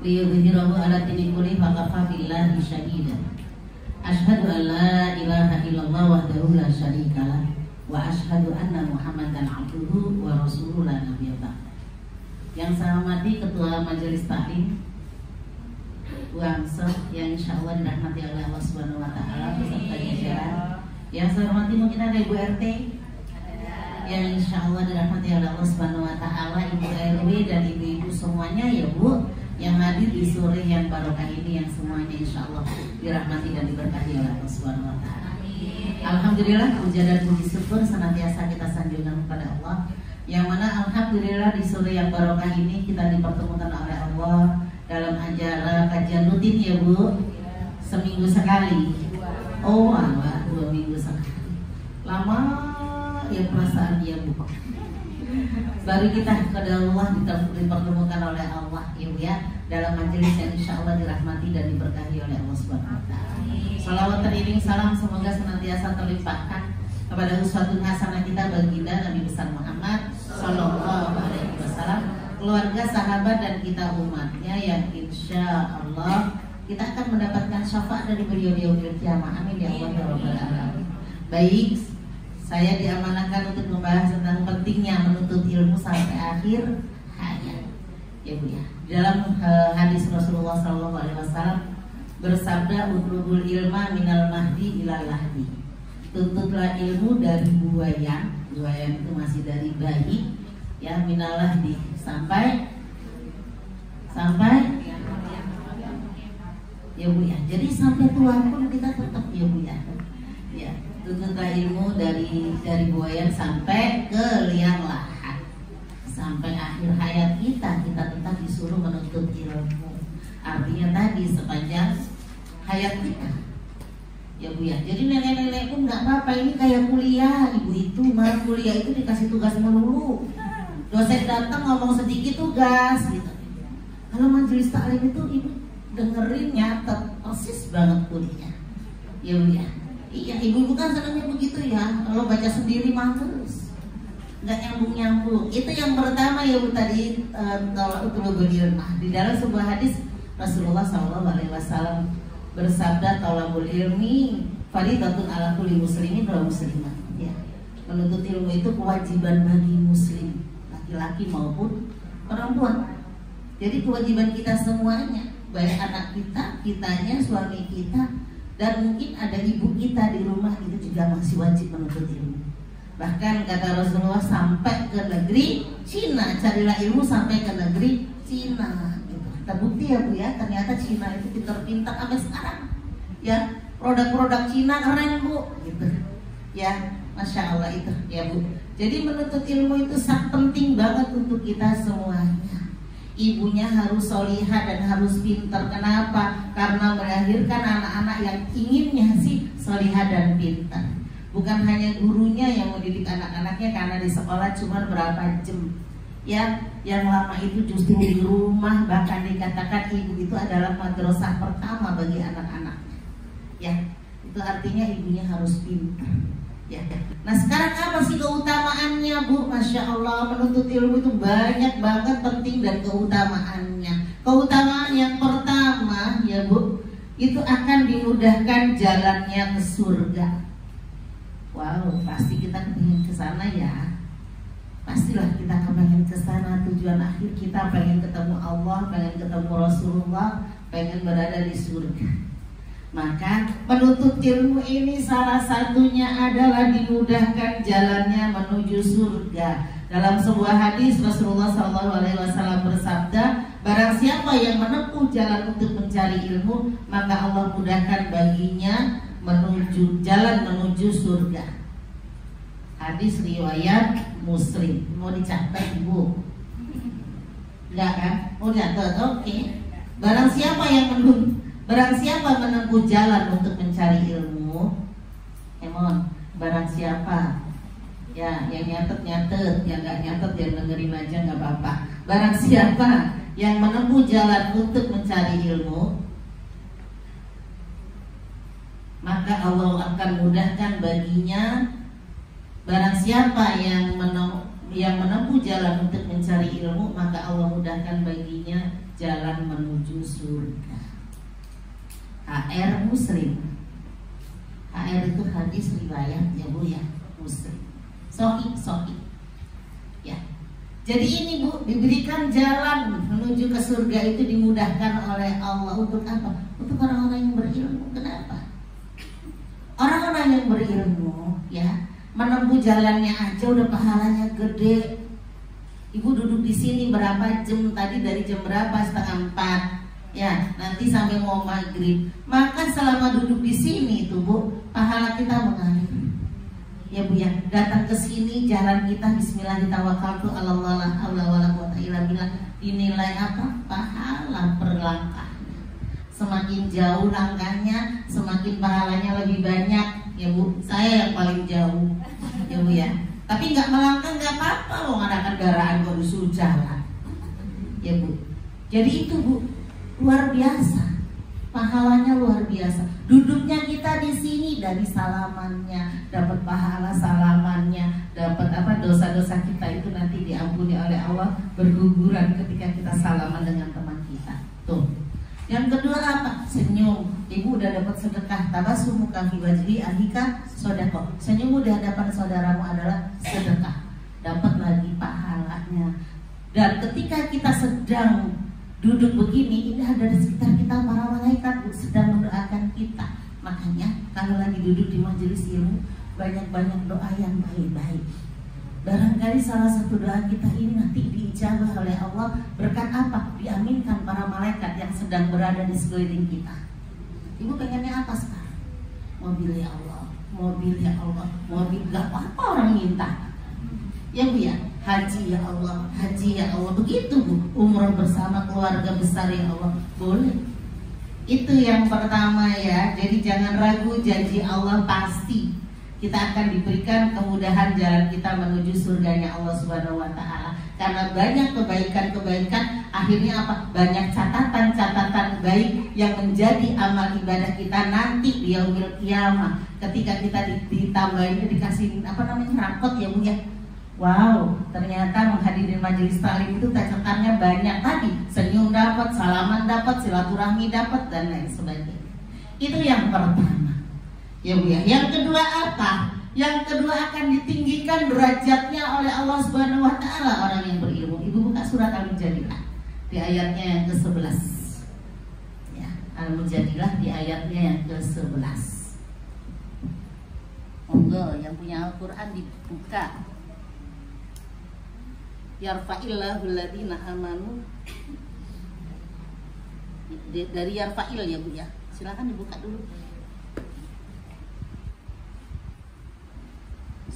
liyudhhirahu 'ala dini kullihi wa kafaa billahi shahida. Asyhadu an la ilaha illallah wahdahu la syarikalah wa asyhadu anna Muhammadan abduhu wa rasuluhu la nabiyya ba'da. Yang saya hormati Ketua Majelis Taklim Buangso yang insya Allah dirahmati oleh Allah Subhanahu Wa Taala beserta jajaran. Yang saya hormati mungkin ada Ibu RT yang insya Allah dirahmati oleh Allah Subhanahu Wa Taala, Ibu RW dan ibu-ibu semuanya ya Bu, yang hadir di sore yang barokah ini, yang semuanya insya Allah dirahmati dan diberkahi oleh Allah Subhanahu Wa Taala. Alhamdulillah, puja dan puji syukur senantiasa kita sanjungkan kepada Allah, yang mana alhamdulillah di sore yang barokah ini kita dipertemukan oleh Allah dalam acara kajian rutin ya Bu, seminggu sekali. Oh Allah, 2 minggu sekali. Lama ya perasaan dia Bu. Baru kita kepada Allah dipertemukan oleh Allah ya Bu ya, dalam majelis yang insya Allah dirahmati dan diberkahi oleh Allah Subhanahu Wa Taala. Salawat teriring salam semoga senantiasa terlimpahkan kepada uswatun hasanah kita baginda Nabi besar Muhammad Sallallahu Alaihi Wasallam, keluarga, sahabat dan kita umatnya yang insya Allah kita akan mendapatkan syafaat dari beliau di yaumil qiyamah. Amin ya Allah ya rabbal alamin. Baik, saya diamanahkan untuk membahas tentang pentingnya menuntut ilmu sampai akhir hayat ya Bu ya. Dalam hadis Rasulullah Sallallahu Alaihi Wasallam bersabda, utlubul ilma minal mahdi ilal lahdi. Tuntutlah ilmu dari buayan itu masih dari bayi ya, minal lahdi sampai ya Bu ya. Jadi sampai tua pun kita tetap ya Bu ya. Ya, tuntutlah ilmu dari buayan sampai ke liang lahat. Sampai akhir hayat kita tetap disuruh menuntut ilmu. Artinya tadi sepanjang hayat kita ya Bu ya. Jadi nenek-nenek pun nggak apa-apa, ini kayak kuliah. Ibu itu malah kuliah itu dikasih tugas melulu, dosen datang ngomong sedikit tugas gitu. Kalau majelis taklim itu ibu dengerin nyatet persis banget kuliah ya Bu ya. Iya, ibu kan senangnya begitu ya, kalau baca sendiri mah terus nggak nyambung. Itu yang pertama ya Bu tadi, kalau utlubul ilmah. Di dalam sebuah hadis Rasulullah SAW bersabda, talabul ilmi faridatun ala kulli muslimin wa muslimah ya. Menuntut ilmu itu kewajiban bagi muslim, laki-laki maupun perempuan. Jadi kewajiban kita semuanya, baik anak kita, kitanya, suami kita, dan mungkin ada ibu kita di rumah itu juga masih wajib menuntut ilmu. Bahkan kata Rasulullah sampai ke negeri Cina, carilah ilmu sampai ke negeri Cina. Terbukti ya Bu ya, ternyata Cina itu pintar-pintar sampai sekarang ya, produk-produk Cina keren Bu gitu ya, Masya Allah itu ya Bu. Jadi menuntut ilmu itu sangat penting banget untuk kita semuanya. Ibunya harus solihah dan harus pintar. Kenapa? Karena melahirkan anak-anak yang inginnya sih solihah dan pintar. Bukan hanya gurunya yang mendidik anak-anaknya, karena di sekolah cuma berapa jam ya, yang lama itu justru di rumah. Bahkan dikatakan ibu itu adalah madrasah pertama bagi anak-anaknya ya. Itu artinya ibunya harus pintar ya. Nah sekarang apa sih keutamaannya Bu? Masya Allah, menuntut ilmu itu banyak banget penting dan keutamaannya. Keutamaan yang pertama ya Bu, itu akan dimudahkan jalannya ke surga. Wow, pasti kita ingin ke sana ya. Pastilah kita pengen ke sana, tujuan akhir kita pengen ketemu Allah, pengen ketemu Rasulullah, pengen berada di surga. Maka menuntut ilmu ini salah satunya adalah dimudahkan jalannya menuju surga. Dalam sebuah hadis Rasulullah SAW bersabda, barang siapa yang menempuh jalan untuk mencari ilmu, maka Allah mudahkan baginya jalan menuju surga. Hadis riwayat Muslim. Mau dicatat Ibu? Enggak kan? Mau dicatat? Oke. Barang siapa menempuh jalan untuk mencari ilmu, barang siapa ya, yang nyatet, yang nggak nyatet yang dengerin aja nggak apa-apa. Barang siapa yang menempuh jalan untuk mencari ilmu, maka Allah akan mudahkan baginya. Barang siapa yang yang menempuh jalan untuk mencari ilmu, maka Allah mudahkan baginya jalan menuju surga. HR Muslim. HR itu hadis riwayat ya Bu ya, Muslim. Sahih. Ya. Jadi ini Bu, diberikan jalan menuju ke surga itu dimudahkan oleh Allah untuk apa? Untuk orang-orang yang berilmu. Kenapa? Orang-orang yang berilmu ya, menempuh jalannya aja udah pahalanya gede. Ibu duduk di sini berapa jam tadi, dari jam berapa? 3:30 ya, nanti sampai mau maghrib. Maka selama duduk di sini tuh Bu, pahala kita mengalir. Ya Bu ya, datang ke sini jalan kita bismillah tawakkaltu 'alallah la haula wala quwwata illa billah, dinilai apa? Pahala per langkah. Semakin jauh langkahnya, semakin pahalanya lebih banyak. Ya Bu, saya yang paling jauh. Ya Bu ya. Tapi nggak melangkah nggak apa-apa loh, ada kendaraan kok disuruh jalan. Ya Bu. Jadi itu Bu, luar biasa. Pahalanya luar biasa. Duduknya kita di sini, dari salamannya dapat pahala salamannya, dapat apa, dosa-dosa kita itu nanti diampuni oleh Allah berguguran ketika kita salaman dengan teman kita. Tuh. Yang kedua apa? Senyum. Ibu udah dapat sedekah. Tabasumuka fi wajhi ahlika sedekah. Senyum di hadapan saudaramu adalah sedekah. Dapat lagi pahalanya. Dan ketika kita sedang duduk begini, ini ada di sekitar kita para malaikat sedang mendoakan kita. Makanya kalau lagi duduk di majelis ilmu, banyak-banyak doa yang baik-baik. Barangkali salah satu doa kita ini nanti diijabah oleh Allah. Berkat apa? Diaminkan para malaikat yang sedang berada di sekeliling kita. Ibu pengennya apa sekarang? Mobil ya Allah, mobil ya Allah, mobil. Gak apa-apa orang minta. Ya Bu ya, haji ya Allah, haji ya Allah. Begitu Bu, umroh bersama keluarga besar ya Allah. Boleh. Itu yang pertama ya. Jadi jangan ragu, janji Allah pasti. Kita akan diberikan kemudahan jalan kita menuju surganya Allah Subhanahu wa Ta'ala. Karena banyak kebaikan-kebaikan, akhirnya apa? Banyak catatan-catatan baik yang menjadi amal ibadah kita nanti di yaumil qiyamah. Ketika kita ditambahin, dikasih apa namanya, rapot ya Bu ya. Wow, ternyata menghadiri majelis taklim itu catatannya banyak tadi. Senyum dapat, salaman dapat, silaturahmi dapat, dan lain sebagainya. Itu yang pertama. Ya Bu ya. Yang kedua apa? Yang kedua akan ditinggikan derajatnya oleh Allah Subhanahu wa Ta'ala orang yang berilmu. Ibu buka surat Al-Mujadilah di ayatnya yang ke-11. Ya, Al-Mujadilah di ayatnya yang ke-11. Monggo yang punya Al-Qur'an dibuka. Yarfa'illahu alladziina amanu. Dari yarfa'il ya Bu ya. Silakan dibuka dulu.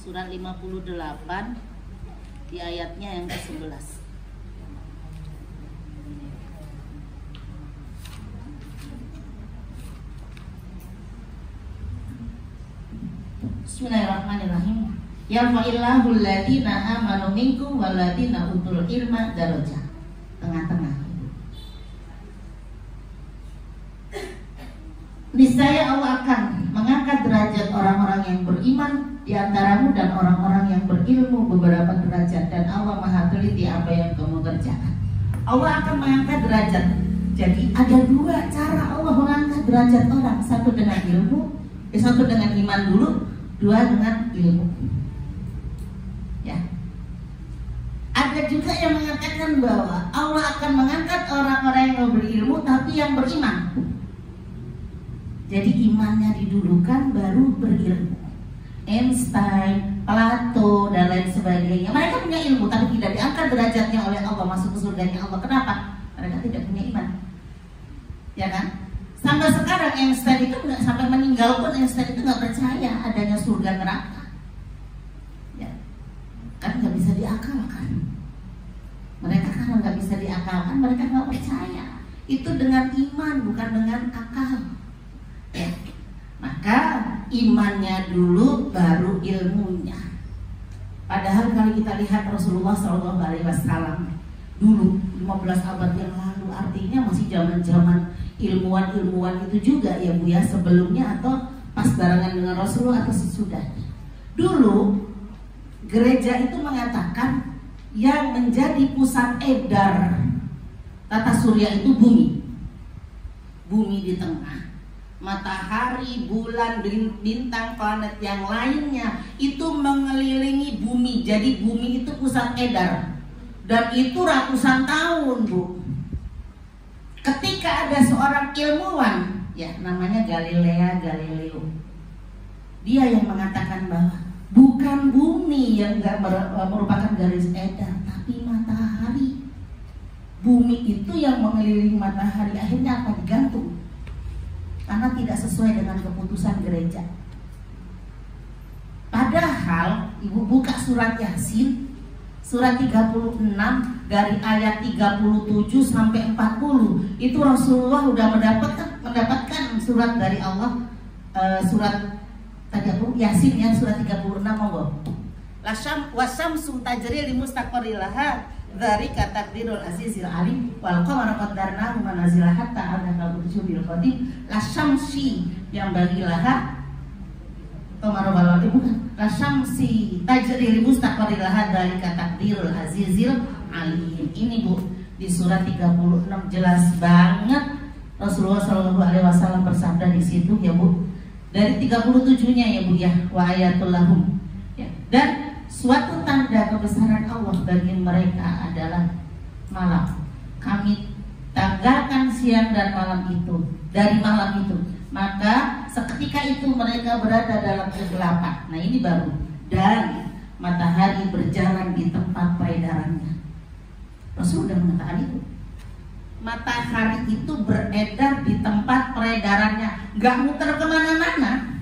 Surat 58 di ayatnya yang ke-11. Bismillahirrahmanirrahim. Yarfa'illahu alladziina amanu minkum walladziina utul ilma darajat. Tengah-tengah. Niscaya Allah akan mengangkat derajat orang-orang yang beriman di antaramu dan orang-orang yang berilmu beberapa derajat, dan Allah Maha teliti apa yang kamu kerjakan. Allah akan mengangkat derajat. Jadi ada dua cara Allah mengangkat derajat orang. Satu dengan ilmu, satu dengan iman dulu, dua dengan ilmu. Ya. Ada juga yang mengatakan bahwa Allah akan mengangkat orang-orang yang berilmu tapi yang beriman. Jadi imannya didulukan baru berilmu. Einstein, Plato, dan lain sebagainya. Mereka punya ilmu tapi tidak diangkat derajatnya oleh Allah masuk ke surganya Allah. Kenapa? Mereka tidak punya iman. Ya kan? Sampai sekarang Einstein itu nggak, sampai meninggal pun Einstein itu nggak percaya adanya surga neraka. Ya. Kan nggak bisa diakalkan. Mereka karena nggak bisa diakalkan, mereka nggak percaya. Itu dengan iman, bukan dengan akal. Ya. Maka imannya dulu baru ilmunya. Padahal kalau kita lihat Rasulullah SAW dulu 15 abad yang lalu, artinya masih zaman-zaman ilmuwan-ilmuwan itu juga ya Bu ya, sebelumnya atau pas barengan dengan Rasulullah atau sesudahnya. Dulu gereja itu mengatakan yang menjadi pusat edar tata surya itu bumi. Bumi di tengah, matahari, bulan, bintang, planet yang lainnya itu mengelilingi bumi. Jadi bumi itu pusat edar. Dan itu ratusan tahun, Bu. Ketika ada seorang ilmuwan, ya namanya Galileo, dia yang mengatakan bahwa bukan bumi yang merupakan garis edar, tapi matahari. Bumi itu yang mengelilingi matahari, akhirnya apa? Digantung. Karena tidak sesuai dengan keputusan gereja. Padahal Ibu buka surat Yasin, surat 36 dari ayat 37 sampai 40, itu Rasulullah sudah mendapatkan surat dari Allah, surat tadi aku Yasin ya, surat 36 monggo. Wasyamsu tajri limustaqarril laha dzalika taqdirul azizil alim wal qamara qaddarnahu manazila hatta ada bil qadim lasyamsi yang bagi laha qamara balati bukan lasyamsi tajri limustaqarril laha dzalika taqdirul azizil alim. Ini Bu di surat 36 jelas banget Rasulullah Shallallahu Alaihi Wasallam bersabda di situ ya Bu, dari 37-nya ya Bu ya, wa ayatul lahum ya. Dan suatu tanda kebesaran Allah bagi mereka adalah malam. Kami tanggalkan siang dan malam itu dari malam itu, maka seketika itu mereka berada dalam kegelapan. Nah ini baru. Dan matahari berjalan di tempat peredarannya. Rasul sudah mengatakan itu. Matahari itu beredar di tempat peredarannya, nggak muter kemana-mana,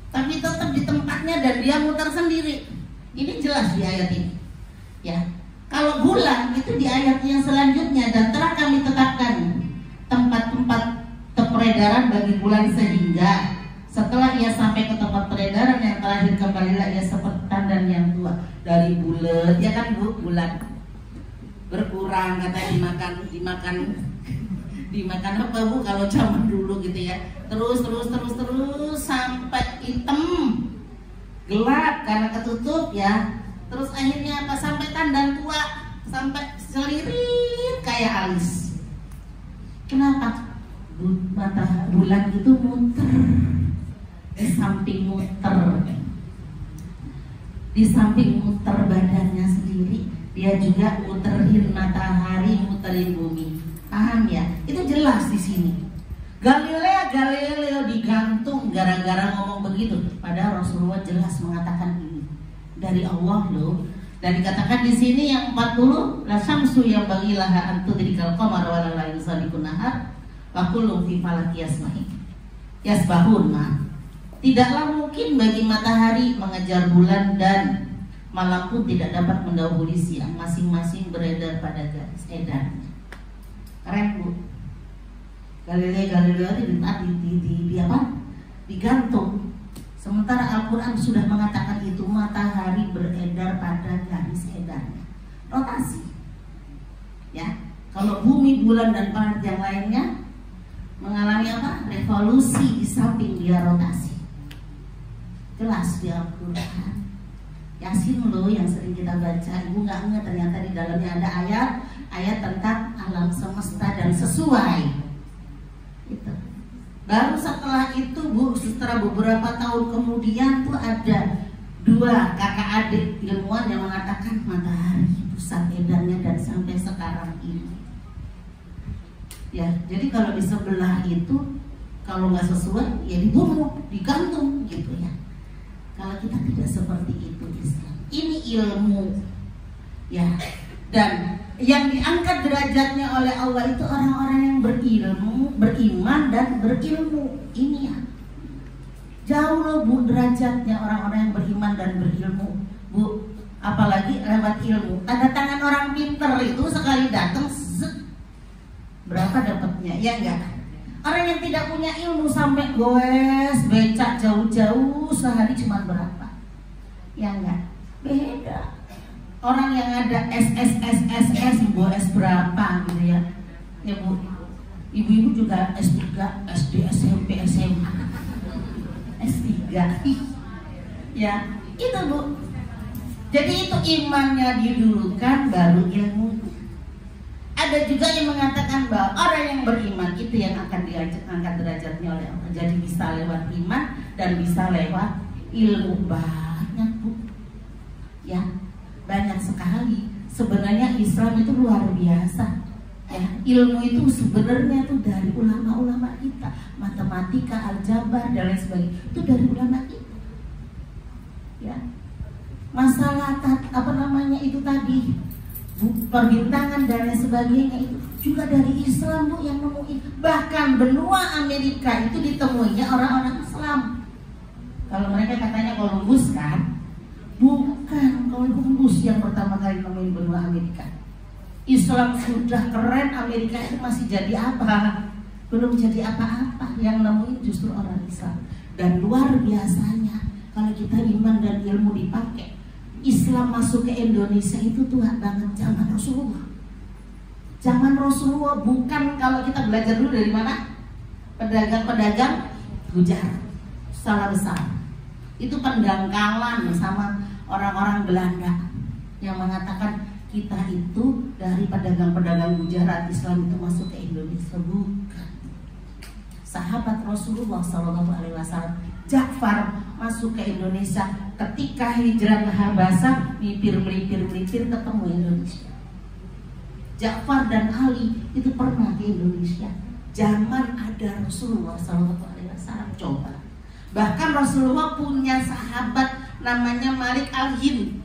tapi tetap di tempatnya dan dia muter sendiri. Ini jelas di ayat ini, ya. Kalau bulan itu di ayat yang selanjutnya, dan telah kami tetapkan tempat-tempat peredaran bagi bulan sehingga setelah ia sampai ke tempat peredaran yang terakhir kembalilah ia seperti tandan yang tua dari bulat, ya kan Bu, bulan berkurang katanya dimakan apa Bu kalau zaman dulu gitu ya, terus sampai hitam gelap karena ketutup ya, terus akhirnya apa sampai tandan tua, sampai selirit kayak alis. Kenapa? Bulan itu muter di samping muter badannya sendiri, dia juga muterin matahari, muterin bumi. Paham ya? Itu jelas di sini. Galileo digantung gara-gara ngomong begitu. Padahal Rasulullah jelas mengatakan ini dari Allah loh. Dan dikatakan di sini yang 40, la syamsu yang bagilaha antudrikal qamar wa la yusabiqun nahar wa kullun fi falaki yasbahun. Tidaklah mungkin bagi matahari mengejar bulan dan malam pun tidak dapat mendahului siang, masing-masing beredar pada garis edarnya. Keren Bu. Galileo digantung. Sementara Al-Quran sudah mengatakan itu matahari beredar pada garis edarnya, rotasi. Ya, kalau bumi, bulan dan planet yang lainnya mengalami apa? Revolusi di samping dia rotasi. Jelas di Al-Quran. Yasin loh yang sering kita baca. Ibu nggak ingat ternyata di dalamnya ada ayat tentang alam semesta dan sesuai. Itu. Baru setelah itu Bu, setelah beberapa tahun kemudian tuh ada dua kakak adik ilmuwan yang mengatakan matahari pusat edarnya dan sampai sekarang ini. Ya, jadi kalau di sebelah itu kalau nggak sesuai ya dibunuh, digantung gitu ya. Kalau kita tidak seperti itu Islam. Ini ilmu ya. Dan yang diangkat derajatnya oleh Allah itu orang-orang yang berilmu, beriman dan berilmu. Ini ya. Jauh loh Bu derajatnya orang-orang yang beriman dan berilmu Bu. Apalagi lewat ilmu. Tanda tangan orang pinter itu sekali datang berapa dapatnya? Ya enggak. Orang yang tidak punya ilmu sampai goes becak jauh-jauh sehari cuma berapa? Ya enggak. Beda. Orang yang ada SSS goes berapa gitu ya. Ya Bu. Ibu-ibu juga S3, SD, SMP, SMA, S3. Ya, itu Bu. Jadi itu imannya didulukan baru ilmu. Ada juga yang mengatakan bahwa orang yang beriman itu yang akan diangkat derajatnya oleh Allah. Jadi bisa lewat iman dan bisa lewat ilmu. Banyak Bu, ya banyak sekali. Sebenarnya Islam itu luar biasa. Ya, ilmu itu sebenarnya tuh dari ulama-ulama kita, matematika, aljabar dan lain sebagainya itu dari ulama kita. Ya, masalah itu tadi perbintangan dan lain sebagainya itu juga dari Islam Bu yang nemuin. Bahkan benua Amerika itu ditemuinya orang-orang Islam. Kalau mereka katanya Columbus kan, bukan Columbus yang pertama kali nemuin benua Amerika. Islam sudah keren, Amerika itu masih jadi apa? Belum jadi apa-apa. Yang nemuin justru orang Islam. Dan luar biasanya kalau kita iman dan ilmu dipakai, Islam masuk ke Indonesia itu tua banget zaman Rasulullah. Zaman Rasulullah, bukan kalau kita belajar dulu dari mana? Pedagang-pedagang Gujar, salah besar. Itu pendangkalan sama orang-orang Belanda yang mengatakan kita itu dari pedagang-pedagang Gujarat, Islam itu masuk ke Indonesia. Bukan. Sahabat Rasulullah SAW, Ja'far masuk ke Indonesia ketika hijrah ke Habasah, melipir ketemu Indonesia. Ja'far dan Ali itu pernah ke Indonesia zaman ada Rasulullah SAW. Coba, bahkan Rasulullah punya sahabat namanya Malik Al-Hind.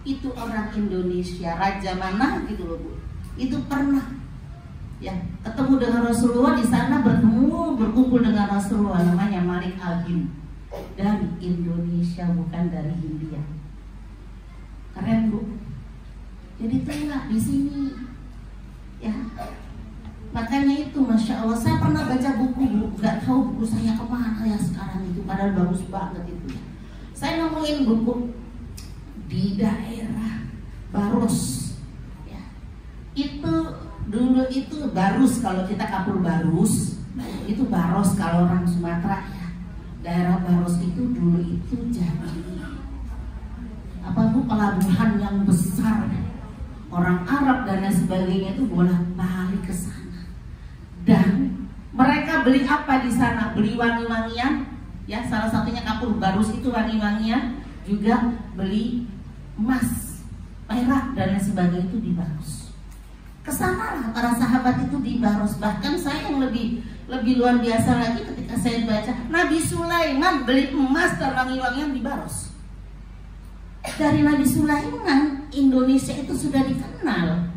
Itu orang Indonesia, raja mana gitu loh Bu. Itu pernah ya ketemu dengan Rasulullah di sana, berkumpul dengan Rasulullah, namanya Malik Al-Hind. Dari Indonesia, bukan dari India. Keren Bu. Jadi tengah di sini ya. Makanya itu Masya Allah, saya pernah baca buku Bu, gak tahu buku saya kemana ya sekarang itu, padahal bagus banget itu ya. Saya nemuin buku di daerah Baros ya. Itu dulu itu Barus, kalau kita Kapur Barus, itu Baros kalau orang Sumatera ya. Daerah Baros itu dulu itu jadi apa Bu, pelabuhan yang besar. Orang Arab dan lain sebagainya itu bolak-balik ke sana. Dan mereka beli apa di sana? Beli wangi-wangian ya, salah satunya Kapur Barus itu wangi-wangian, juga beli emas, perak dan lain sebagainya itu di Baros. Kesana para sahabat itu di Baros. Bahkan saya yang lebih luar biasa lagi ketika saya baca Nabi Sulaiman beli emas dan wangi-wangian di Baros. Dari Nabi Sulaiman Indonesia itu sudah dikenal.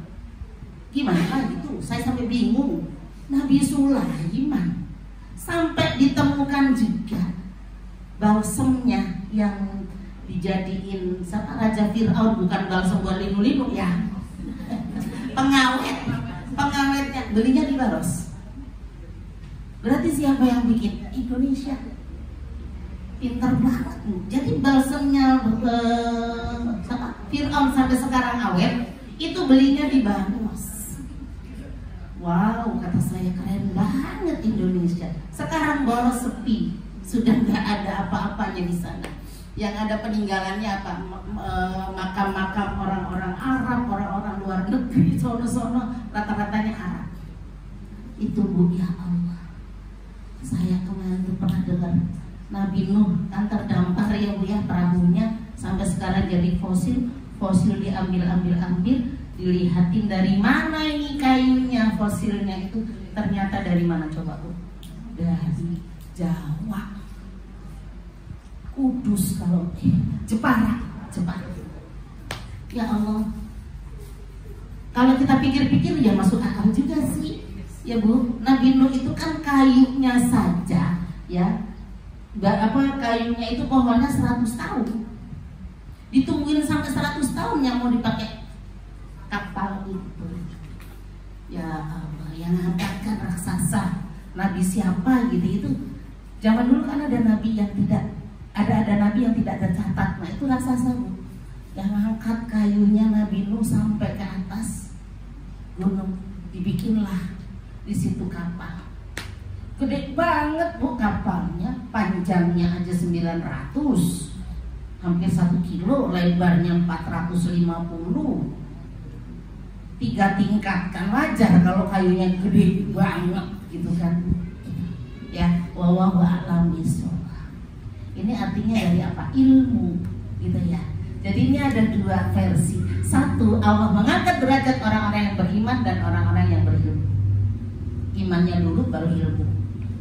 Gimana gitu? Saya sampai bingung. Nabi Sulaiman sampai ditemukan juga balsemnya yang dijadiin sama Raja Fir'aun, bukan balsam buat linu-linu ya. Pengawetnya belinya di Baros. Berarti siapa yang bikin? Indonesia. Pintar banget. Jadi balsemnya Fir'aun sampai sekarang awet, itu belinya di Baros. Wow, kata saya keren banget Indonesia. Sekarang Baros sepi, sudah nggak ada apa-apanya di sana. Yang ada peninggalannya apa? Makam-makam orang-orang Arab, orang-orang luar negeri, sono-sono, rata-ratanya Arab. Itu Bu, ya Allah. Saya kemarin tuh pernah dengar Nabi Nuh kan terdampar ya Bu ya, perahunya sampai sekarang jadi fosil diambil, dilihatin dari mana ini kayunya, fosilnya itu ternyata dari mana coba Bu? Dari Jawa, Kudus, kalau Jepara. Ya Allah, kalau kita pikir-pikir ya masuk akal juga sih ya Bu. Nabi Nuh itu kan kayunya saja ya, kayunya itu pohonnya 100 tahun, ditungguin sampai 100 tahun yang mau dipakai kapal itu. Ya Allah, yang ngangkatkan raksasa nabi siapa gitu. Itu zaman dulu kan ada nabi yang tidak ada nabi yang tidak tercatat. Nah itu raksasa Bu, yang ngangkat kayunya Nabi Nuh sampai ke atas gunung, dibikinlah di situ kapal. Gede banget Bu kapalnya, panjangnya aja 900, hampir 1 kilo, lebarnya 450, 3 tingkat, kan wajar kalau kayunya gede banget gitu kan ya. Wallahu a'lam bishawab. Ini artinya dari apa? Ilmu gitu ya. Jadi ini ada 2 versi. Satu, Allah mengangkat derajat orang-orang yang beriman dan orang-orang yang berilmu. Imannya dulu baru ilmu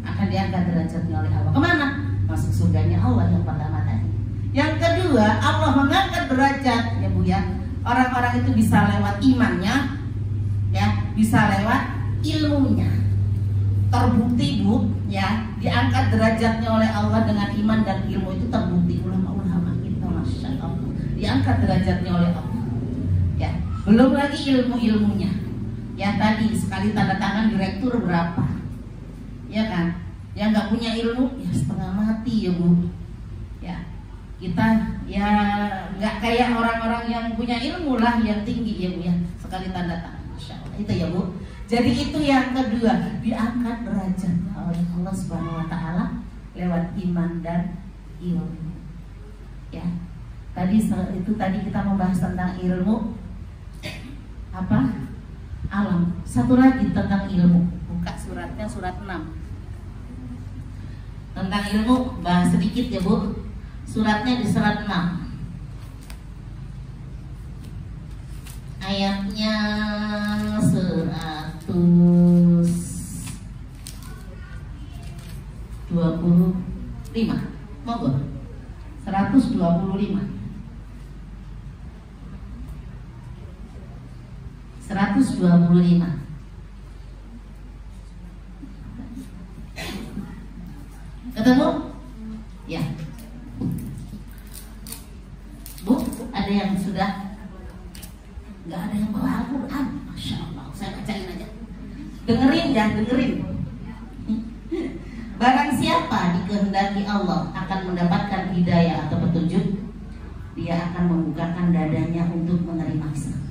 akan diangkat derajatnya oleh Allah. Kemana? Masuk surganya Allah yang pertama tadi. Yang kedua, Allah mengangkat derajat ya Bu ya. Orang-orang itu bisa lewat imannya ya, bisa lewat ilmunya. Terbukti Bu ya, diangkat derajatnya oleh Allah dengan iman dan ilmu itu terbukti. Ulama-ulama kita Masya Allah diangkat derajatnya oleh Allah ya. Belum lagi ilmu-ilmunya ya, tadi sekali tanda tangan direktur berapa ya kan. Yang nggak punya ilmu ya setengah mati ya Bu ya. Kita ya nggak kayak orang-orang yang punya ilmu lah yang tinggi ya Bu ya, sekali tanda tangan. Masya Allah itu ya Bu. Jadi itu yang kedua, diangkat derajatnya oleh Allah Subhanahu wa taala lewat iman dan ilmu ya. Tadi kita membahas tentang ilmu apa? Alam. Satu lagi tentang ilmu. Buka suratnya, surat 6. Tentang ilmu bahas sedikit ya Bu. Suratnya di surat 6. Ayatnya 125. Monggo. 125. 125. Ketemu? Ya. Bu, ada yang sudah? Nggak ada yang bawa Al-Quran. Masya Allah, saya bacain aja. Dengerin ya, dengerin. Barang siapa dikehendaki Allah akan mendapatkan hidayah atau petunjuk, dia akan membukakan dadanya untuk menerima Islam.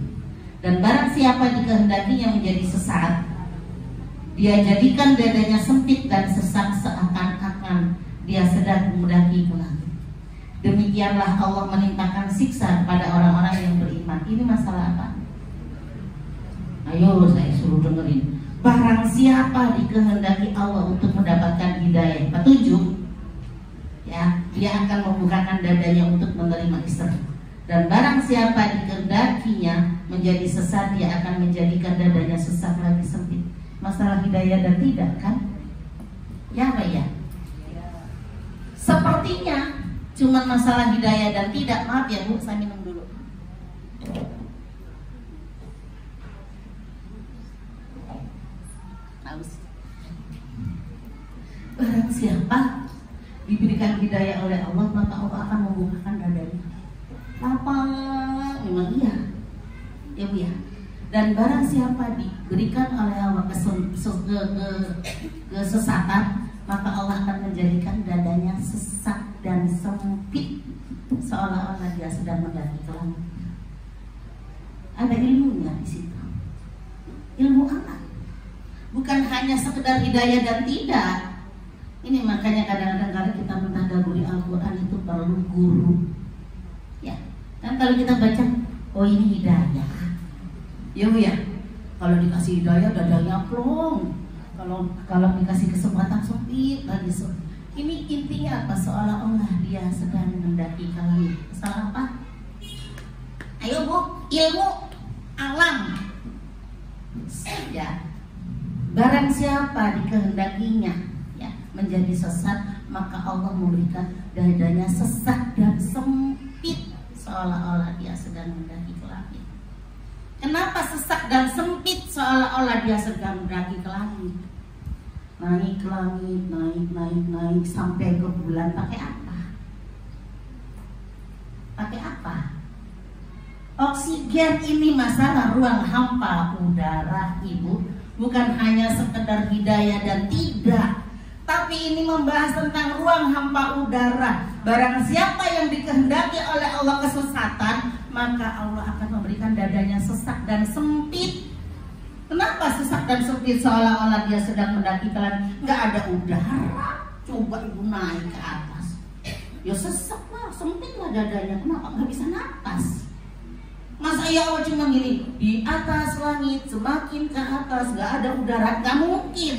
Dan barang siapa dikehendakinya menjadi sesat, dia jadikan dadanya sempit dan sesak seakan-akan dia sedang mendaki langit. Demikianlah Allah menimpakan siksa pada orang-orang yang beriman. Ini masalah apa? Ayo saya suruh dengerin. Barang siapa dikehendaki Allah untuk mendapatkan hidayah petunjuk, ya, dia akan membukakan dadanya untuk menerima Islam. Dan barang siapa dikehendakinya menjadi sesat, dia akan menjadikan dadanya sesak lagi sempit. Masalah hidayah dan tidak kan? Ya apa ya? Sepertinya cuma masalah hidayah dan tidak. Maaf ya Bu, saya minum dulu. Barang siapa diberikan hidayah oleh Allah, maka Allah akan membukakan dadanya. Lapang, memang iya ya Bu ya. Dan barang siapa diberikan oleh Allah kesesatan, maka Allah akan menjadikan dadanya sesak dan sempit, seolah-olah dia sedang mendaki ke langit. Ada ilmunya di situ. Ilmu apa? Bukan hanya sekedar hidayah dan tidak. Ini makanya kadang-kadang kita mentadabburi Al-Quran itu perlu guru. Ya, kan kalau kita baca, oh ini hidayah. Ya Bu ya. Kalau dikasih hidayah dadanya plong. Kalau dikasih kesempatan sempit lagi sempit. Ini intinya apa? Seolah-olah dia sedang mendaki ke langit. Salah apa? Ayo Bu, ilmu alam. Ya. Barang siapa dikehendakinya ya menjadi sesat, maka Allah memberikan dadanya sesak dan sempit, seolah-olah dia sedang mendaki ke langit. Kenapa sesak dan sempit seolah-olah dia sedang mendaki ke langit? Naik ke langit, naik sampai ke bulan pakai apa? Pakai apa? Oksigen ini masalah ruang hampa udara Ibu. Bukan hanya sekedar hidayah dan tidak, tapi ini membahas tentang ruang hampa udara. Barang siapa yang dikehendaki oleh Allah kesesatan, maka Allah akan memberikan dadanya sesak dan sempit. Kenapa sesak dan sempit? Seolah-olah dia sedang mendaki ke langit. Nggak ada udara. Coba Ibu naik ke atas, ya sesak lah, sempit lah dadanya. Kenapa nggak bisa napas? Masa ya Allah cuma gini, di atas langit semakin ke atas nggak ada udara, nggak mungkin.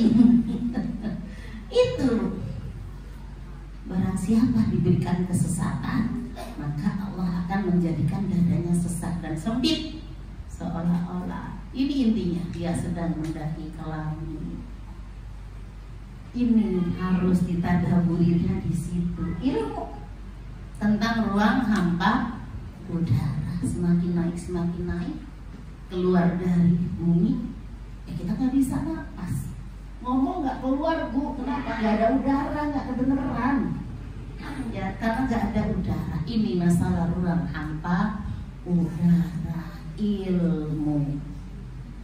Itu barang siapa diberikan kesesatan, maka Allah akan menjadikan dadanya sesak dan sempit, seolah-olah ini intinya dia sedang mendaki ke langit. Ini harus ditadaburinya di situ. Ilmu tentang ruang hampa udara, semakin naik keluar dari bumi, ya kita nggak bisa napas. Ngomong nggak keluar Bu, kenapa? Nggak ada udara, nggak kedengeran. Ya karena nggak ada udara. Ini masalah ruang hampa udara, ilmu.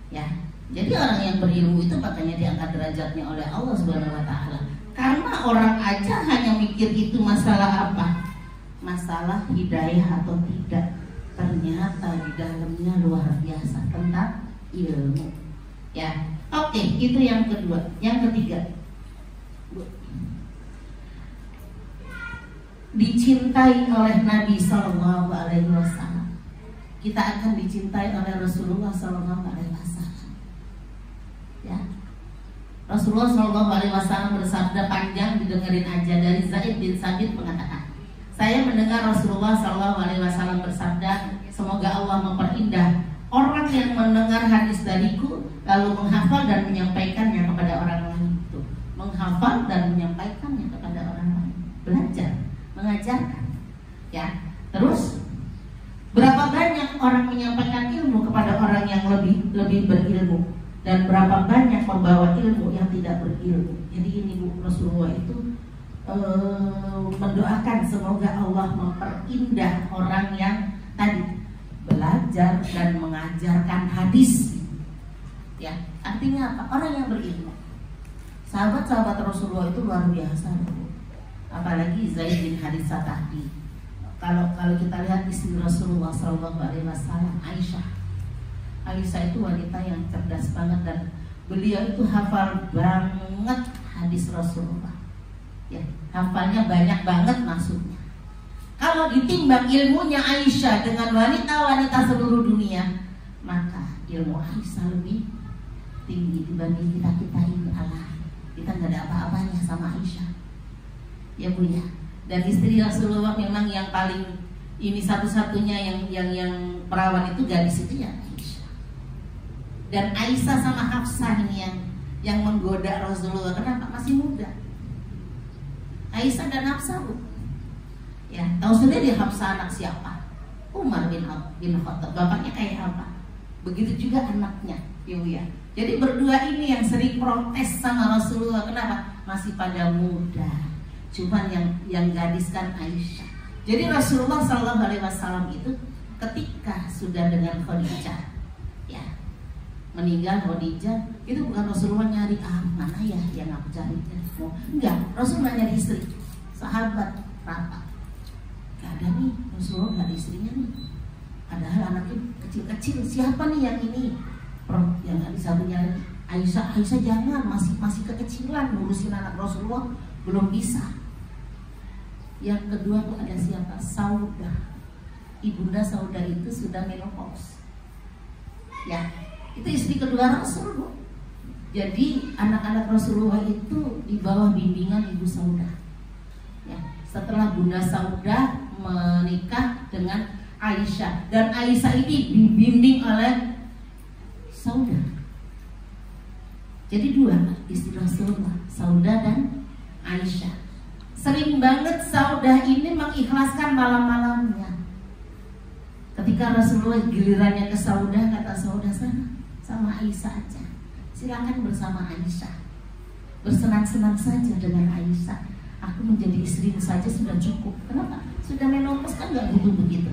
Ya, jadi orang yang berilmu itu makanya diangkat derajatnya oleh Allah Subhanahu Wa Taala. Karena orang aja hanya mikir itu masalah apa? Masalah hidayah atau tidak. Ternyata di dalamnya luar biasa tentang ilmu. Ya, oke, itu yang kedua. Yang ketiga, dicintai oleh Nabi Sallallahu Alaihi Wasallam. Kita akan dicintai oleh Rasulullah Sallallahu Alaihi Wasallam. Ya, Rasulullah Sallallahu Alaihi Wasallam bersabda panjang, didengerin aja. Dari Zaid bin Sabit mengatakan, saya mendengar Rasulullah Sallallahu Alaihi Wasallam bersabda, semoga Allah memperindah orang yang mendengar hadis dariku lalu menghafal dan menyampaikannya kepada orang lain. Itu menghafal dan menyampaikannya kepada orang lain, belajar, mengajarkan. Ya, terus berapa banyak orang menyampaikan ilmu kepada orang yang lebih berilmu, dan berapa banyak membawa ilmu yang tidak berilmu. Jadi ini Bu, Rasulullah itu mendoakan semoga Allah memperindah orang yang tadi belajar dan mengajarkan hadis. Ya, artinya apa? Orang yang berilmu. Sahabat-sahabat Rasulullah itu luar biasa, apalagi Zaid bin Haritsah tadi. Kalau kita lihat istri Rasulullah Sallallahu Alaihi Wasallam, Aisyah. Aisyah itu wanita yang cerdas banget dan beliau itu hafal banget hadis Rasulullah. Ya, hafalnya banyak banget maksudnya. Kalau ditimbang ilmunya Aisyah dengan wanita-wanita seluruh dunia, maka ilmu Aisyah lebih tinggi dibanding kita ini. Allah, kita nggak ada apa-apanya sama Aisyah. Ya Bu ya. Dan istri Rasulullah memang yang paling ini satu-satunya yang perawan itu gadis itu ya Aisyah. Dan Aisyah sama Hafsah ini yang menggoda Rasulullah. Kenapa? Masih muda. Aisyah dan Hafsah Bu. Ya, tahu sendiri Hafsah anak siapa? Umar bin Khattab. Bapaknya kayak apa? Begitu juga anaknya, ya. Jadi berdua ini yang sering protes sama Rasulullah. Kenapa? Masih pada muda. Cuman yang gadis kan Aisyah. Jadi Rasulullah Sallallahu Alaihi Wasallam itu ketika sudah dengan Khadijah, ya, meninggal Khadijah, itu bukan Rasulullah nyari mana ya yang aku cari. Enggak, Rasulullah nyari istri, sahabat rapat. Gak ada nih, Rasulullah gak ada istrinya nih. Padahal anaknya kecil-kecil, siapa nih yang ini? Yang gak disatunya lagi, Aisyah jangan, masih kekecilan ngurusin anak Rasulullah, belum bisa. Yang kedua tuh ada siapa? Saudah. Ibunda Saudah itu sudah menopause. Ya, itu istri kedua Rasul Bu. Jadi anak-anak Rasulullah itu di bawah bimbingan Ibu Saudah. Ya, setelah Bunda Saudah menikah dengan Aisyah, dan Aisyah ini dibimbing oleh Saudah. Jadi dua istri Rasulullah, Saudah dan Aisyah. Sering banget Saudah ini mengikhlaskan malam-malamnya. Ketika Rasulullah gilirannya ke Saudah, kata Saudah, sana sama Aisyah aja, silakan bersama Aisyah, bersenang-senang saja dengan Aisyah. Aku menjadi istrimu saja sudah cukup. Kenapa? Sudah menopause kan nggak butuh begitu.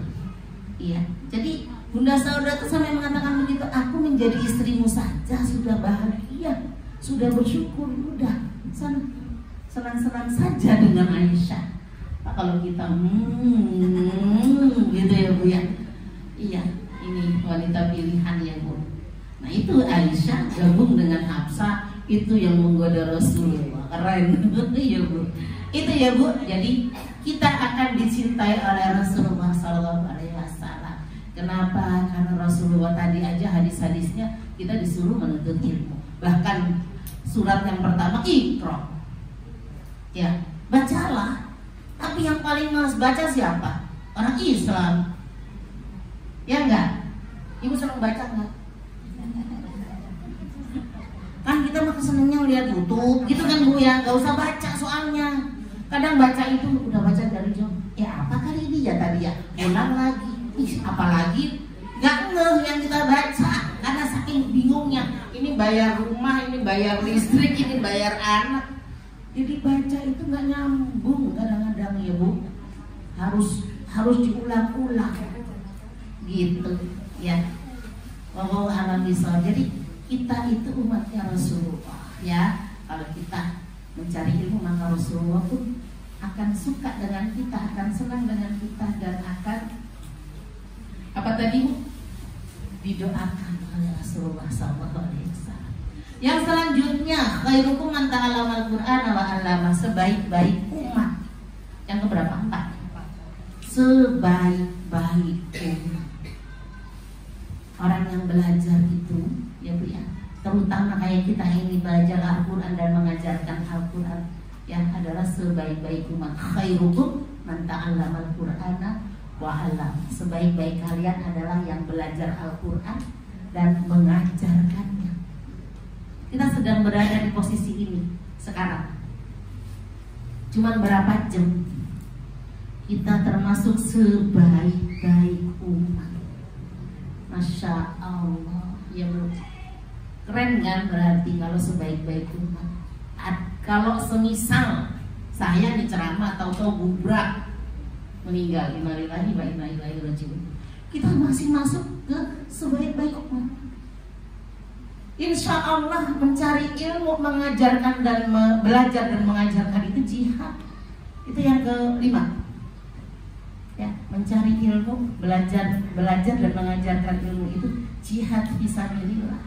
Iya. Jadi Bunda Saudah itu sampai mengatakan begitu, aku menjadi istrimu saja sudah bahagia, sudah bersyukur, udah sana senang-senang saja dengan Aisyah. Nah, kalau kita gitu ya Bu ya. Iya, ini wanita pilihan ya Bu. Nah itu Aisyah gabung dengan Hafsah, itu yang menggoda Rasulullah. Keren. Iya Bu. Itu ya Bu. Jadi kita akan dicintai oleh Rasulullah SAW. Kenapa? Karena Rasulullah tadi aja hadis-hadisnya kita disuruh menuntut ilmu. Bahkan surat yang pertama Iqra, ya bacalah. Tapi yang paling malas baca siapa? Orang Islam, ya enggak? Ibu senang baca enggak? Kan kita mah senengnya lihat YouTube gitu kan Bu ya, gak usah baca soalnya. Kadang baca itu udah baca dari jauh, ya apa kali ini ya tadi ya, ulang lagi. Apalagi gak ngeh yang kita baca karena saking bingungnya. Ini bayar rumah, ini bayar listrik, ini bayar anak. Jadi baca itu gak nyambung kadang-kadang ya Bu. Harus diulang-ulang gitu ya. Wallahu a'lam bishawab. Jadi kita itu umatnya Rasulullah ya. Kalau kita mencari ilmu maka Rasulullah pun akan suka dengan kita, akan senang dengan kita, dan akan apa tadi Bu? Didoakan oleh Rasulullah SAW. Yang selanjutnya, khairukum man ta'allama al-Qur'ana wa 'allama, sebaik-baik umat. Yang keberapa? 4. Sebaik-baik umat. Orang yang belajar itu, ya Bu ya, terutama kayak kita ini belajar Al-Quran dan mengajarkan Al-Quran, yang adalah sebaik-baik umat. Khairukum man ta'allama al-Qur'ana wa 'allama. Sebaik-baik kalian adalah yang belajar Al-Quran dan mengajarkannya. Kita sedang berada di posisi ini sekarang. Cuman berapa jam kita termasuk sebaik-baik umat. Masya Allah, ya Bu. Keren kan berarti kalau sebaik-baik umat. Kalau semisal saya di ceramah tahu-tahu gubrak meninggal, innalillahi wa inna ilaihi raji'un, kita masih masuk ke sebaik-baik umat. Insya Allah mencari ilmu, mengajarkan dan belajar dan mengajarkan itu jihad. Itu yang kelima. Ya, mencari ilmu, belajar dan mengajarkan ilmu itu jihad fisabilillah.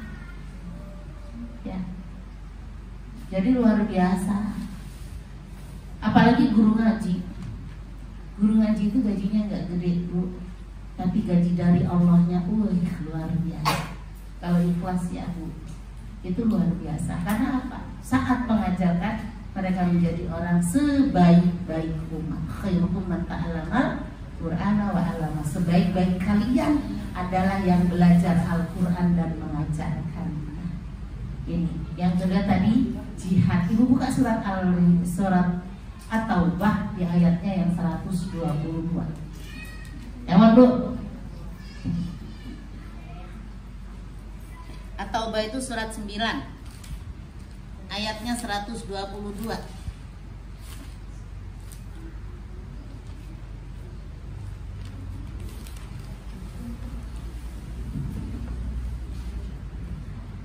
Ya. Jadi luar biasa. Apalagi guru ngaji. Guru ngaji itu gajinya nggak gede Bu, tapi gaji dari Allahnya, luar biasa. Kalau ikhlas ya Bu, itu luar biasa. Karena apa? Saat mengajarkan mereka menjadi orang sebaik-baik umat. Khairukum man ta'allama Qur'ana wa 'allama. Sebaik-baik kalian adalah yang belajar Al-Quran dan mengajarkan. Ini yang kedua tadi jihad. Ibu buka surat At-Taubah di ayatnya yang 122. Yang mana Bu? At-Taubah itu surat 9 ayatnya 122.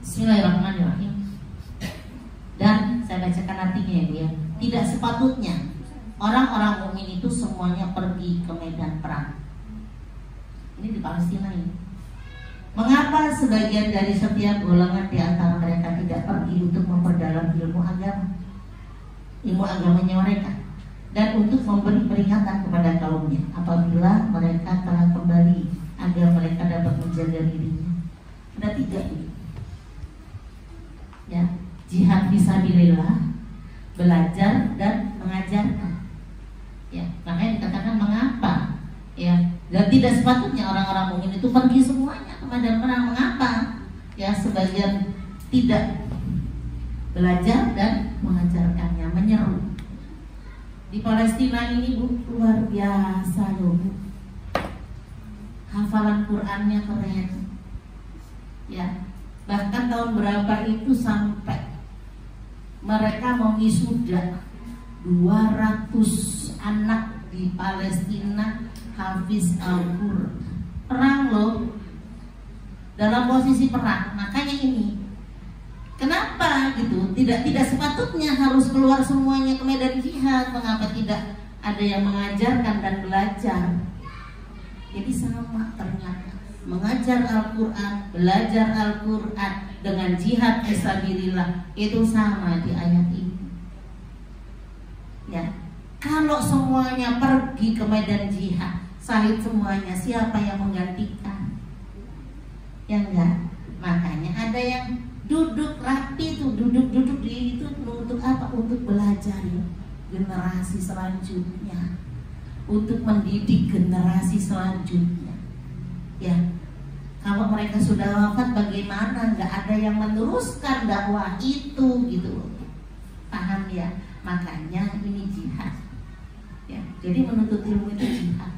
Bismillahirrahmanirrahim. Dan saya bacakan artinya ya Bu ya. Tidak sepatutnya orang-orang mukmin itu semuanya pergi ke medan perang. Ini di Palestina ini. Mengapa sebagian dari setiap golongan di antara mereka tidak pergi untuk memperdalam ilmu agamanya mereka, dan untuk memberi peringatan kepada kaumnya apabila mereka telah kembali, agar mereka dapat menjaga dirinya. Ada 3 ini. Ya, jihad fisabilillah, belajar dan mengajarkan. Ya, makanya dikatakan mengapa? Ya, dan tidak sepatutnya orang-orang mukmin itu pergi semuanya ke medan perang. Mengapa? Ya, sebagian tidak belajar dan mengajarkannya, menyeru. Di Palestina ini Bu, luar biasa loh Bu. Hafalan Qur'annya keren. Ya, bahkan tahun berapa itu sampai mereka mewisuda 200 anak di Palestina hafiz Al-Qur'an. Perang loh, dalam posisi perang. Makanya ini, kenapa gitu? Tidak sepatutnya harus keluar semuanya ke medan jihad. Mengapa tidak ada yang mengajarkan dan belajar? Jadi sama ternyata mengajar Al-Quran, belajar Al-Quran dengan jihad fisabilillah itu sama di ayat ini. Ya, kalau semua semuanya pergi ke medan jihad, syahid semuanya, siapa yang menggantikan? Ya enggak. Makanya ada yang duduk rapi tuh, duduk di itu untuk apa? Untuk belajar generasi selanjutnya, untuk mendidik generasi selanjutnya. Ya, kalau mereka sudah wafat bagaimana? Nggak ada yang meneruskan dakwah itu gitu loh. Paham ya? Makanya ini jihad. Ya, jadi menuntut ilmu itu jihad.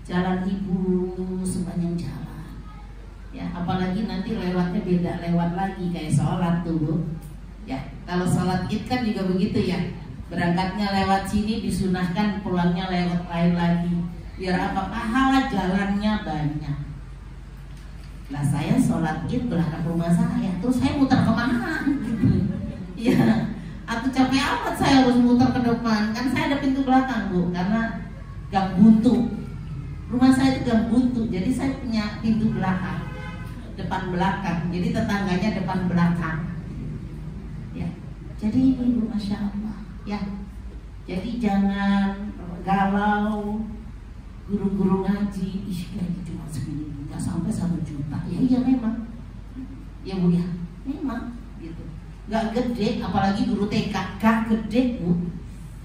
Jalan ibu sepanjang jalan. Ya, apalagi nanti lewatnya beda lewat lagi kayak sholat tuh. Ya, kalau sholat id kan juga begitu ya. Berangkatnya lewat sini, disunahkan pulangnya lewat lain lagi. Biar apa? Pahala jalannya banyak. Lah saya sholat id belakang rumah saya, terus saya muter kemana? Ya, atau capek amat saya harus muter ke depan. Kan saya ada pintu belakang bu, karena gang buntu. Rumah saya itu gang buntu, jadi saya punya pintu belakang, depan belakang. Jadi tetangganya depan belakang. Ya, jadi ini bu, masya Allah. Ya, jadi jangan galau. Guru-guru ngaji, gaji cuma segini, nggak sampai 1 juta. Ya iya memang, ya bu ya, memang gitu. Nggak gede, apalagi guru TK, gak gede bu.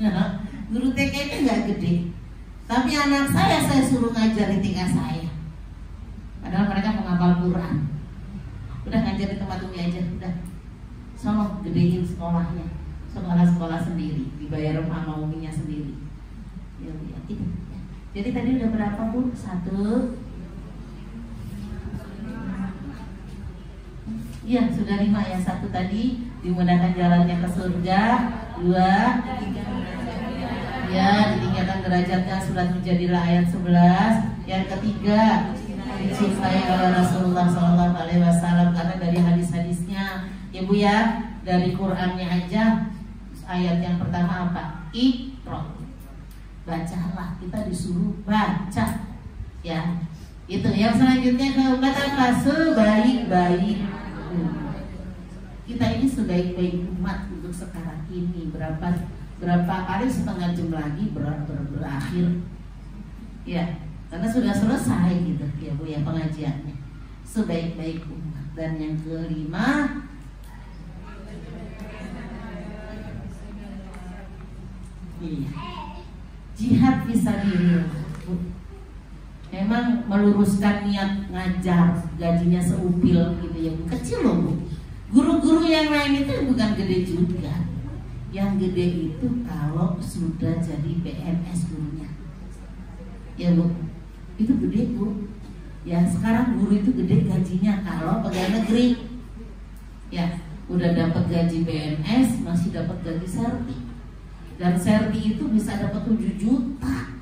Ya, guru TK itu nggak gede. Tapi anak saya suruh ngajar di TK saya. Padahal mereka menghafal Quran. Udah ngajar di tempat umi aja, udah. Sono gedein sekolahnya, sekolah sendiri, dibayar sama uminya sendiri. Ya bu ya, itu. Jadi tadi udah berapa bu? 1. Iya sudah 5 ya. 1 tadi dimudahkan jalannya ke surga. 2, 3. Ya, ditingkatkan derajatnya, surat Mujadilah ayat 11. Yang ketiga, dicintai oleh Rasulullah SAW, karena dari hadis-hadisnya ya bu ya, dari Qurannya aja. Ayat yang pertama apa? Iqra. Bacalah, kita disuruh baca ya. Itu yang selanjutnya kata sebaik-baik. Kita ini sebaik-baik umat untuk sekarang ini. Berapa kali setengah jam lagi berakhir ya, karena sudah selesai gitu ya bu ya pengajiannya. Sebaik-baik umat. Dan yang kelima, iya, jihad fisabilillah. Memang meluruskan niat ngajar, gajinya seupil gitu ya, kecil loh bu. Guru-guru yang lain itu bukan gede juga. Yang gede itu kalau sudah jadi PNS gurunya, ya bu, itu gede bu. Ya sekarang guru itu gede gajinya kalau pegawai negeri. Ya udah dapat gaji PNS, masih dapat gaji serti. Dan serti itu bisa dapat 7 juta,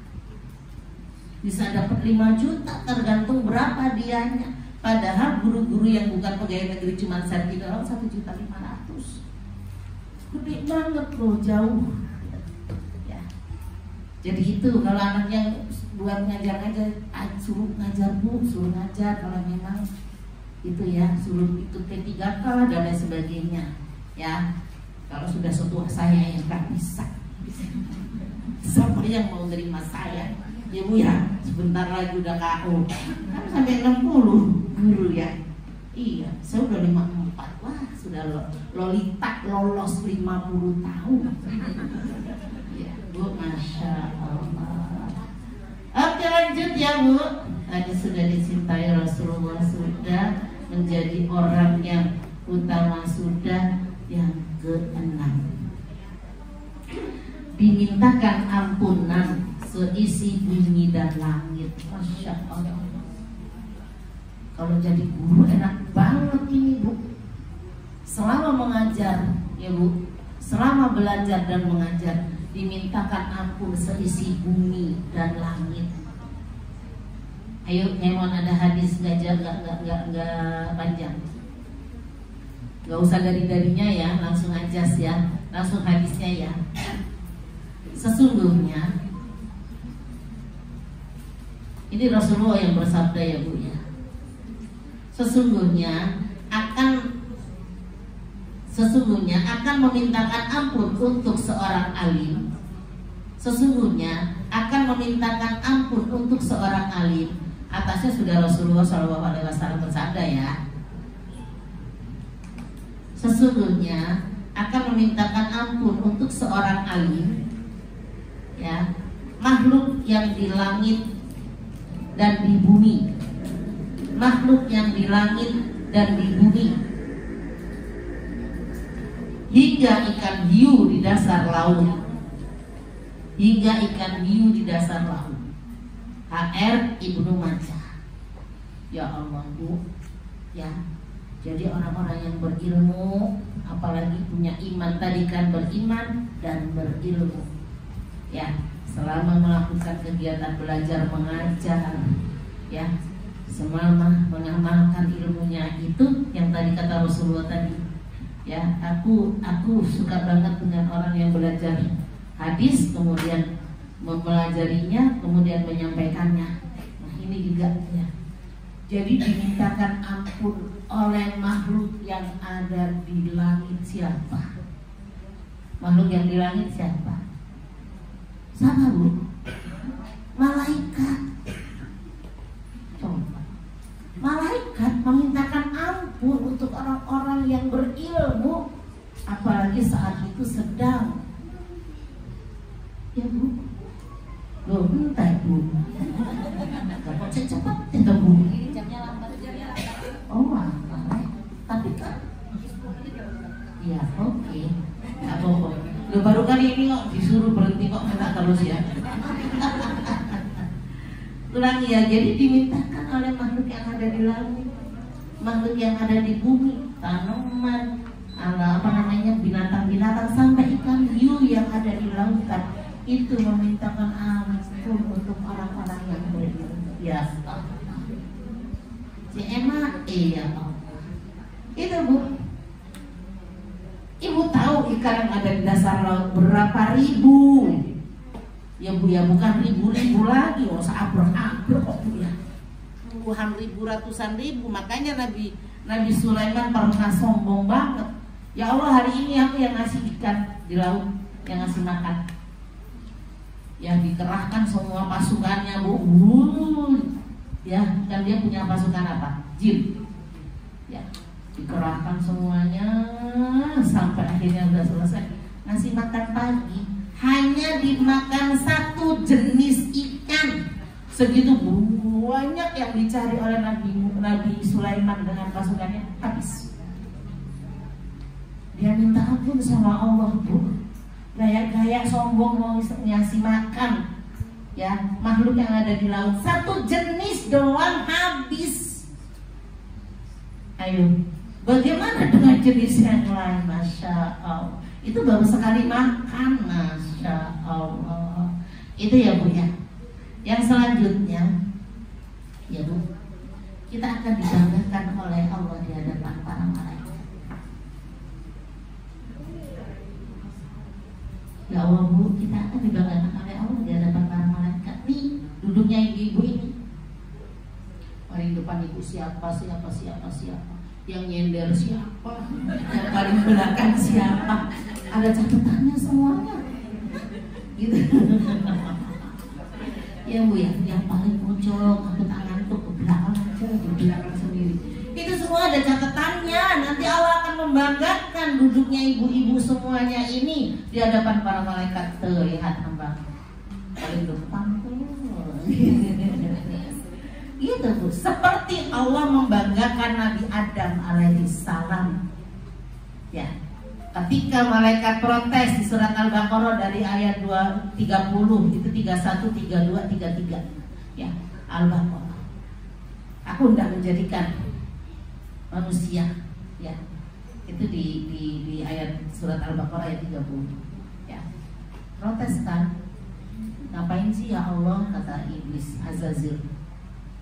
bisa dapat 5 juta, tergantung berapa dianya. Padahal guru-guru yang bukan pegawai negeri cuma serti dalam 1.500.000. Gede banget loh, jauh. Ya. Jadi itu kalau anaknya buat ngajar-ngajar, suruh ngajar bu, suruh ngajar kalau memang itu ya, suruh ikut P3K dan lain sebagainya. Ya, kalau sudah setua saya yang nggak bisa. Siapa yang mau nerima saya? Ya bu ya, sebentar lagi udah KO. Kan sampai 60 guru ya. Iya, saya udah 54. Wah, sudah lolita lolos 50 tahun. Ya, bu, masya Allah. Oke, lanjut ya bu. Tadi sudah dicintai Rasulullah, sudah menjadi orang yang utama, sudah. Yang ke-6, dimintakan ampunan seisi bumi dan langit. Masya Allah. Kalau jadi guru enak banget ini bu. Selama mengajar ya bu, selama belajar dan mengajar, dimintakan ampun seisi bumi dan langit. Ayo Nyemon, ada hadis nggak panjang, nggak usah dari-darinya ya, langsung ajas ya, langsung hadisnya ya. Sesungguhnya ini Rasulullah yang bersabda ya bu ya, sesungguhnya akan memintakan ampun untuk seorang alim sesungguhnya akan memintakan ampun untuk seorang alim. Atasnya sudah Rasulullah SAW bersabda ya. Sesungguhnya akan memintakan ampun untuk seorang alim, ya, makhluk yang di langit dan di bumi, makhluk yang di langit dan di bumi, hingga ikan hiu di dasar laut, hingga ikan hiu di dasar laut. HR Ibnu Majah. Ya Allah Bu, ya. Jadi orang-orang yang berilmu, apalagi punya iman, tadi kan beriman dan berilmu, ya, selama melakukan kegiatan belajar mengajar, ya, selama mengamalkan ilmunya itu yang tadi kata Rasulullah tadi, ya, aku suka banget dengan orang yang belajar hadis kemudian mempelajarinya kemudian menyampaikannya. Nah ini juga ya. Jadi dimintakan ampun oleh makhluk yang ada di langit siapa? Makhluk yang di langit siapa? Sama Bu? Malaikat. Coba. Malaikat memintakan ampun untuk orang-orang yang berilmu, apalagi saat itu sedang. Ya Bu. Loh, bentar Bu. Kalau cepat itu Bu. Jamnya lambat. Oh, tapi kan. Ya, oke. Nggak apa-apa. Loh, baru kali ini kok disuruh berhenti kok minta terus ya. Ulangi ya, jadi dimintakan oleh makhluk yang ada di langit, makhluk yang ada di bumi, tanaman, binatang-binatang sampai ikan hiu yang ada di lautan. Itu memintakan ampun untuk orang-orang yang berilmu. Ya Allah. Ya Allah. Itu Bu. Ibu tahu ikan yang ada di dasar laut berapa ribu? Ya Bu ya, bukan ribu-ribu lagi. Oh, seabrek-abrek kok Bu ya. Puluhan ribu, ratusan ribu. Makanya Nabi Sulaiman pernah sombong banget. Ya Allah, hari ini aku yang ngasih ikan di laut, yang ngasih makan. Yang dikerahkan semua pasukannya Bu. Ya, kan dia punya pasukan apa? Jin. Ya, dikerahkan semuanya sampai akhirnya udah selesai. Ngasih makan pagi, hanya dimakan satu jenis ikan. Segitu banyak yang dicari oleh Nabi Sulaiman dengan pasukannya, habis. Dia minta ampun sama Allah Bu. Gaya-gaya sombong mau ngasih makan, ya, makhluk yang ada di laut satu jenis doang habis. Ayo, bagaimana dengan jenis yang lain? Masya Allah, itu baru sekali makan. Masya Allah. Itu ya Bu ya. Yang selanjutnya, ya Bu, kita akan dibanggakan oleh Allah di hadapan para malaikat. Ya Allah Bu, kita akan dibanggakan oleh Allah di hadapan para malaikat. Nih, duduknya ibu-ibu ini. Paling depan ibu siapa? Yang nyender siapa? Yang paling belakang siapa? Ada catatannya semuanya. Gitu. Ya Bu ya, yang paling pojok angkat tangan tuh ke belakang aja, di belakang sendiri. Itu semua ada catatannya. Nanti Allah akan membanggakan duduknya ibu-ibu semuanya ini di hadapan para malaikat. Terlihat hamba paling depan tuh. Gitu Bu. Seperti Allah membanggakan Nabi Adam alaihi salam. Ya. Ketika malaikat protes di surat Al-Baqarah dari ayat 30 itu 31, 32, 33. Ya, Al-Baqarah. Aku tidak menjadikan manusia, ya. Itu di ayat surat Al-Baqarah ayat 30. Ya. Protes kan? Ngapain sih ya Allah, kata iblis Azazil.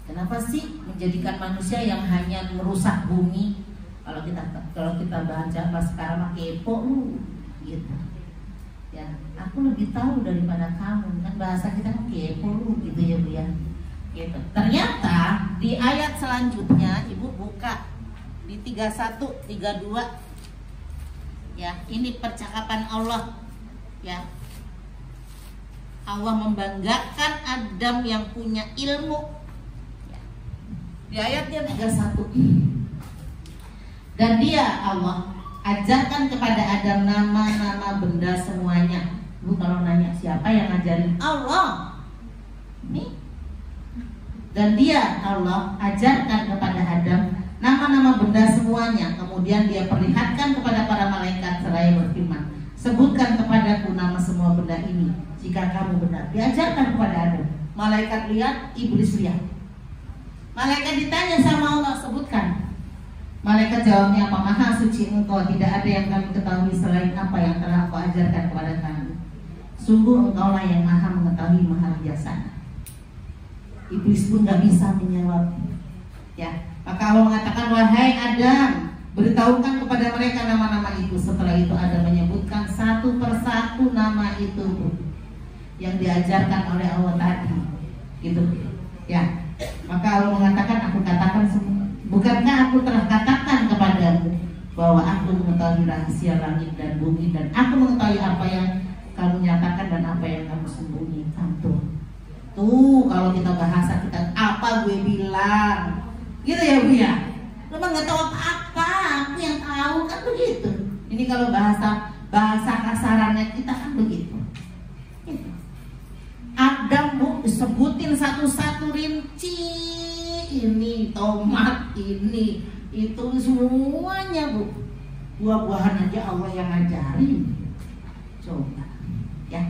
Kenapa sih menjadikan manusia yang hanya merusak bumi? Kalau kita baca pas sekarang kepo lu gitu. Ya, aku lebih tahu daripada kamu. Kan bahasa kita kan kepo lu gitu ya Bu ya. Gitu. Ternyata di ayat selanjutnya Ibu buka di 31, 32. Ya, ini percakapan Allah. Ya. Allah membanggakan Adam yang punya ilmu. Di ayatnya 31. Dan dia Allah ajarkan kepada Adam nama-nama benda semuanya. Bu kalau nanya siapa yang ngajarin? Allah. Nih. Dan dia Allah ajarkan kepada Adam nama-nama benda semuanya. Kemudian dia perlihatkan kepada para malaikat seraya berfirman, sebutkan kepadaku nama semua benda ini jika kamu benar. Diajarkan kepada Adam. Malaikat lihat, iblis lihat. Malaikat ditanya sama Allah, sebutkan. Malaikat jawabnya apa? Maha suci engkau, tidak ada yang kami ketahui selain apa yang telah aku ajarkan kepada kami. Sungguh engkaulah yang maha mengetahui, maha bijaksana. Iblis pun gak bisa menjawab. Ya, maka Allah mengatakan, wahai Adam, beritahukan kepada mereka nama-nama itu. Setelah itu Adam menyebutkan satu persatu nama itu yang diajarkan oleh Allah tadi. Gitu. Ya. Maka Allah mengatakan, aku katakan semua. Bukankah aku telah katakan kepadamu bahwa aku mengetahui rahasia langit dan bumi, dan aku mengetahui apa yang kamu nyatakan dan apa yang kamu sembunyikan. Tuh kalau kita bahasa kita apa gue bilang, gitu ya Bu ya. Lo mah nggak tahu apa-apa, aku yang tahu kan begitu. Ini kalau bahasa kasarannya kita kan begitu. Gitu. Adam Bu disebutin satu-satu rinci, ini tomat, ini itu semuanya Bu. Buah-buahan aja Allah yang ngajarin. Coba ya.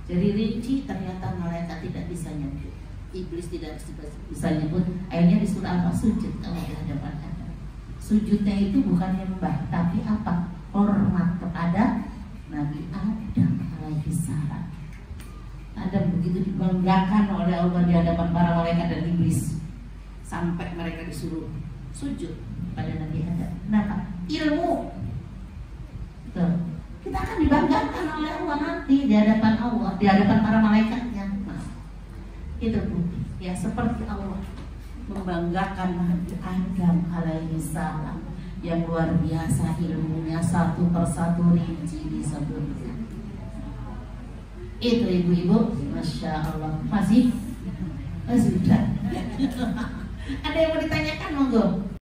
Jadi rinci ternyata malaikat tidak bisa nyebut, iblis tidak bisa nyebut. Akhirnya disuruh apa? Sujud kalau di hadapan Adam. Sujudnya itu bukan nyembah, tapi apa? Hormat kepada Nabi Adam alaihissalam. Adam begitu dibanggakan oleh Allah di hadapan para malaikat dan iblis, sampai mereka disuruh sujud pada Nabi Adam. Kenapa? Ilmu. Tuh. Kita akan dibanggakan oleh Allah nanti di hadapan Allah, di hadapan para malaikatnya. Nah, itu Bu. Ya seperti Allah membanggakan Nabi Adam alaihissalam yang luar biasa ilmunya, satu persatu rinci disebutkan. Itu ibu-ibu, masya Allah. Masih sudah. Ada yang mau ditanyakan monggo?